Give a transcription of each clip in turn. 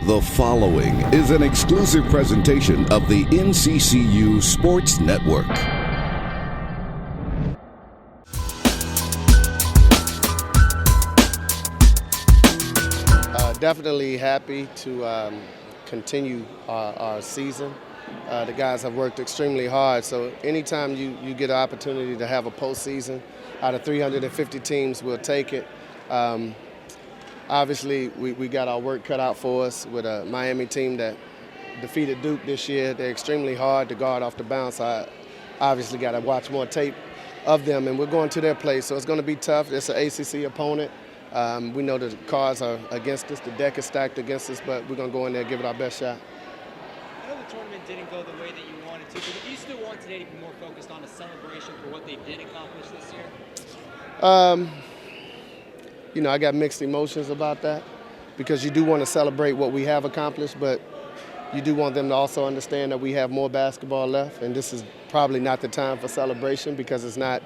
The following is an exclusive presentation of the Nccu Sports Network. Definitely happy to continue our season. The guys have worked extremely hard, so anytime you get an opportunity to have a postseason, out of 350 teams, we'll take it. Obviously, we got our work cut out for us with a Miami team that defeated Duke this year. They're extremely hard to guard off the bounce. I obviously got to watch more tape of them, and we're going to their place, so it's going to be tough. It's an ACC opponent. We know the cards are against us, the deck is stacked against us, but we're going to go in there and give it our best shot. I know the tournament didn't go the way that you wanted to, but do you still want today to be more focused on a celebration for what they did accomplish this year? I got mixed emotions about that because you do want to celebrate what we have accomplished, but you do want them to also understand that we have more basketball left, and this is probably not the time for celebration because it's not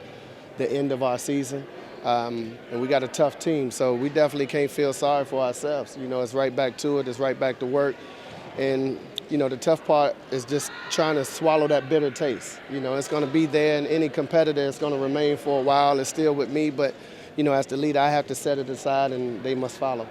the end of our season. And we got a tough team, so we definitely can't feel sorry for ourselves. It's right back to it. It's right back to work. And, the tough part is just trying to swallow that bitter taste. It's going to be there, and any competitor is going to remain for a while. It's still with me, but, as the leader, I have to set it aside, and they must follow.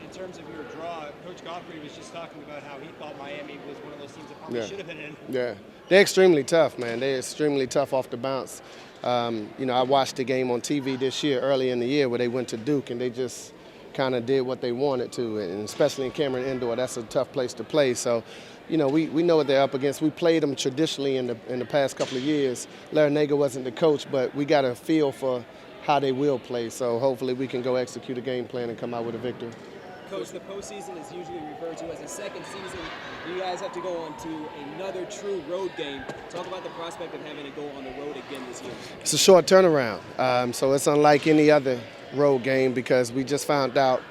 In terms of your draw, Coach Godfrey was just talking about how he thought Miami was one of those teams that probably should have been in. Yeah, they're extremely tough, man. They're extremely tough off the bounce. I watched the game on TV this year, early in the year, where they went to Duke, and they just kind of did what they wanted to, and especially in Cameron Indoor, that's a tough place to play. So, we know what they're up against. We played them traditionally in the past couple of years. Larranaga wasn't the coach, but we got a feel for how they will play. So hopefully we can go execute a game plan and come out with a victory. Coach, the postseason is usually referred to as a second season. You guys have to go on to another true road game. Talk about the prospect of having to go on the road again this year. It's a short turnaround, so it's unlike any other road game because we just found out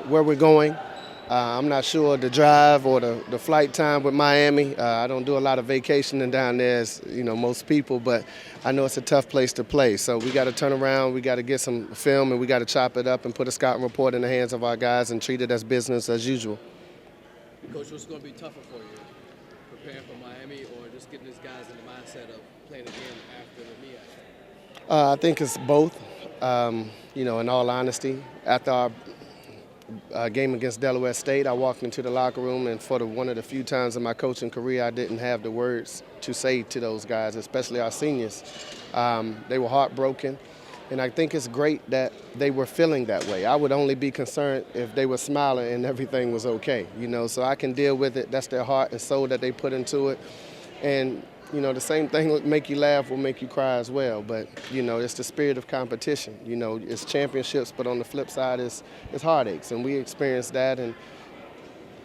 where we're going. I'm not sure the drive or the flight time with Miami. I don't do a lot of vacationing down there as most people, but I know it's a tough place to play. So we got to turn around, we got to get some film, and we got to chop it up and put a scouting report in the hands of our guys and treat it as business as usual. Coach, what's going to be tougher for you, preparing for Miami or just getting these guys in the mindset of playing again after the MEAC? I think it's both. In all honesty, after our game against Delaware State, I walked into the locker room, and for one of the few times in my coaching career, I didn't have the words to say to those guys, especially our seniors. They were heartbroken, and I think it's great that they were feeling that way. I would only be concerned if they were smiling and everything was okay, so I can deal with it. That's their heart and soul that they put into it. And the same thing will make you laugh will make you cry as well. But, it's the spirit of competition. It's championships, but on the flip side, it's heartaches. And we experienced that, and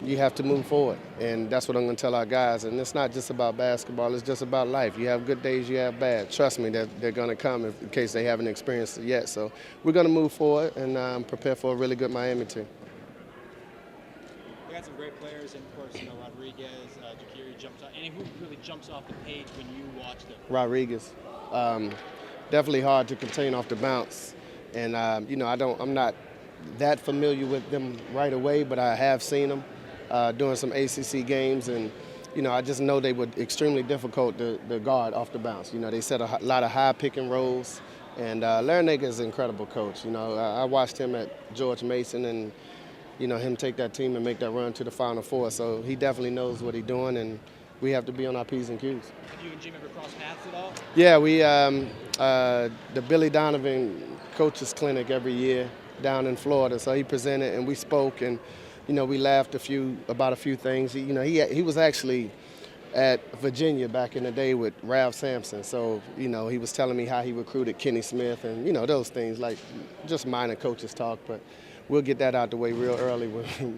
you have to move forward. And that's what I'm going to tell our guys. And it's not just about basketball. It's just about life. You have good days, you have bad. Trust me, they're going to come in case they haven't experienced it yet. So we're going to move forward and prepare for a really good Miami team. We got some great players, and of course, Rodriguez, Jakiri jumps out. And who really jumps off the page when you watch them? Rodriguez, definitely hard to contain off the bounce, and I'm not that familiar with them right away, but I have seen them during some ACC games, and I just know they were extremely difficult to guard off the bounce. They set a lot of high pick and rolls, and Larranaga is an incredible coach. I watched him at George Mason, and him take that team and make that run to the Final Four. So he definitely knows what he's doing, and we have to be on our P's and Q's. Have you and Jim ever crossed paths at all? Yeah, we the Billy Donovan Coaches Clinic every year down in Florida. So he presented, and we spoke, and we laughed about a few things. He was actually at Virginia back in the day with Ralph Sampson. So he was telling me how he recruited Kenny Smith, and those things, like just minor coaches talk, but we'll get that out the way real early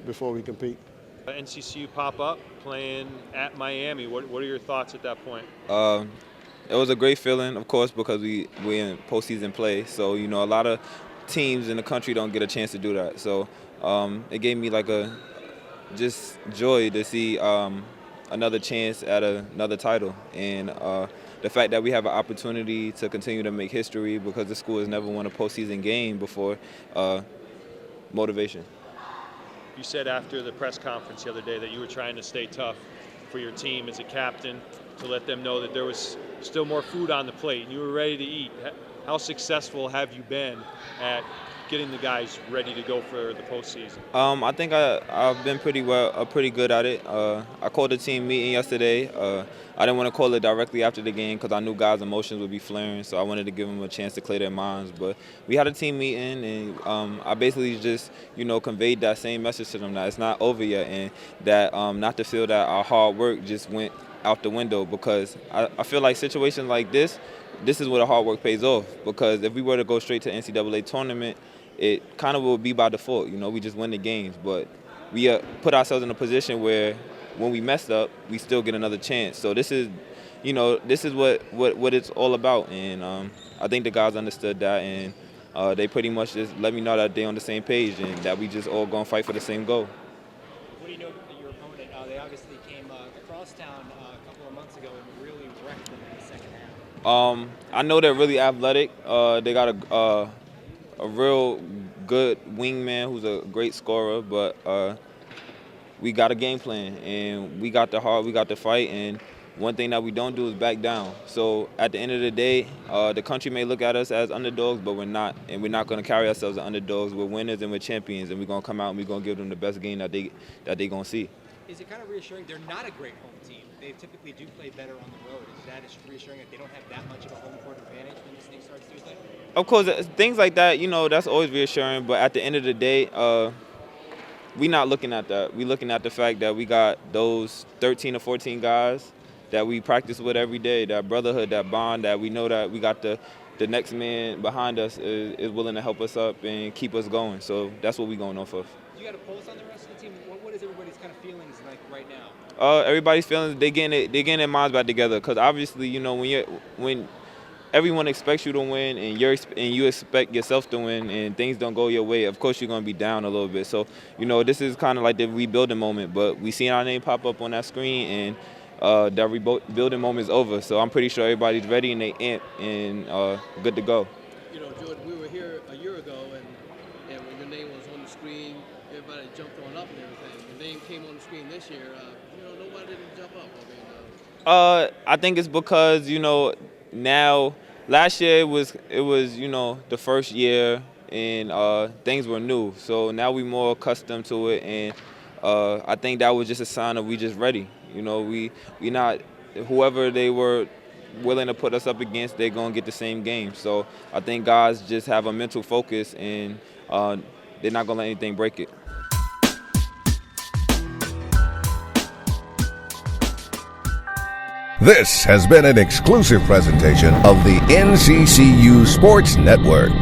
before we compete. NCCU pop up playing at Miami. What are your thoughts at that point? It was a great feeling, of course, because we're in postseason play. So a lot of teams in the country don't get a chance to do that. So it gave me just joy to see another chance at another title, and the fact that we have an opportunity to continue to make history because the school has never won a postseason game before. Motivation. You said after the press conference the other day that you were trying to stay tough for your team as a captain to let them know that there was still more food on the plate and you were ready to eat. How successful have you been at getting the guys ready to go for the postseason? I think I've been pretty good at it. I called the team meeting yesterday. I didn't want to call it directly after the game because I knew guys' emotions would be flaring, so I wanted to give them a chance to clear their minds. But we had a team meeting, and I basically just, conveyed that same message to them that it's not over yet, and that not to feel that our hard work just went out the window, because I feel like situations like this is where the hard work pays off. Because if we were to go straight to NCAA tournament, it kind of will be by default. We just win the games. But we put ourselves in a position where when we messed up, we still get another chance. So this is what it's all about. And I think the guys understood that, and they pretty much just let me know that they're on the same page and that we just all going to fight for the same goal. What do you know of your opponent? They obviously came across town a couple of months ago and really wrecked them in the second half. I know they're really athletic. They got a real good wingman who's a great scorer, but we got a game plan, and we got the heart, we got the fight, and one thing that we don't do is back down. So at the end of the day, the country may look at us as underdogs, but we're not, and we're not going to carry ourselves as underdogs. We're winners and we're champions, and we're going to come out and we're going to give them the best game that they going to see. Is it kind of reassuring? They're not a great home team. They typically do play better on the road. Is that reassuring that they don't have that much of a home court advantage when this thing starts Tuesday? Of course, things like that, that's always reassuring. But at the end of the day, we're not looking at that. We're looking at the fact that we got those 13 or 14 guys that we practice with every day, that brotherhood, that bond, that we know that we got the next man behind us is willing to help us up and keep us going. So that's what we're going off of. You got a pulse on the rest of the team? What is everybody's kind of feelings like right now? Everybody's feelings, they getting their minds back together, because obviously, when everyone expects you to win and you expect yourself to win and things don't go your way, of course you're going to be down a little bit. So, this is kind of like the rebuilding moment, but we seen our name pop up on that screen, and that rebuilding moment is over. So I'm pretty sure everybody's ready and they amped and good to go. Jordan, we were here a year ago, and when your name was on the screen, everybody jumped on up and everything. Your name came on the screen this year. Nobody didn't jump up. I think it's because now last year it was the first year, and things were new. So now we're more accustomed to it, and I think that was just a sign of we just ready. We not, whoever they were willing to put us up against, they're gonna get the same game. So I think guys just have a mental focus, and they're not gonna let anything break it. This has been an exclusive presentation of the NCCU Sports Network.